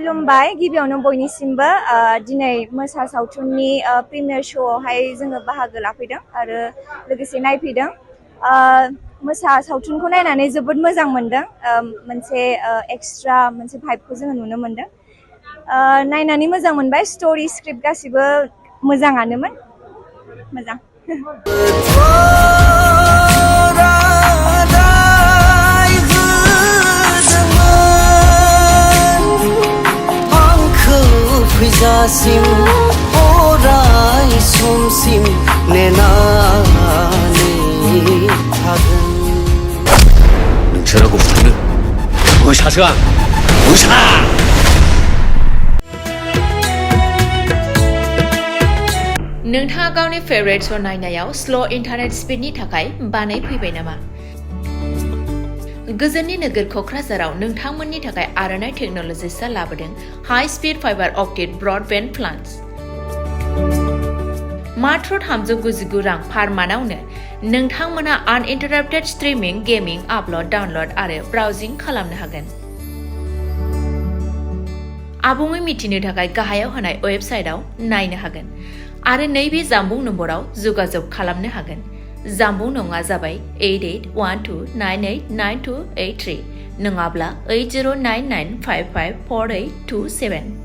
खुलुमबाय गिबियावनो बयनिसिमबो दिनै मोसा सावथुननि प्रिमियार श'आवहाय जोङो बाहागो लाफैदों आरो लोगोसे नायफैदों मोसा सावथुनखौ नायनानै जोबोद मोजां मोनदों मोनसे एक्सट्रा मोनसे भाइबखौ जोङो नुनो मोनदों नायनानै मोजां मोनबाय स्ट'रि स्क्रिप्ट गासिबो मोजाङानोमोन मोजां फैजासिम अराय समसिम नेनानै थागोन नोंसोर गथ'नो मोसासो आं मोसा नोंथाङा गावनि फेभरेट श' नायनायाव स्ल' इन्टारनेट स्पिडनि थाखाय बानायफैबाय नामा गोजोननि नोगोर क'क्राझाराव नोंथांमोननि थाखाय आर'नाइ टेक्न'लजिसआ लाबोदों high speed fibre optic broadband plans मात्र 399 रां पार मान्थआवनो नोंथांमोना आनइन्टाराप्टेड स्ट्रीमिंग गेमिं आपल'ड डाउनल'ड आरो ब्राउजिं खालामनो हागोन आबुङै मिथिनो थाखाय गाहायाव होनाय वेबसाइटआव नायनो हागोन आरो नैबे जामबुं नम्बराव जगाजग खालामनो हागोन जामबुं नङा जाबाय 8812989283 नङाब्ला 8099554827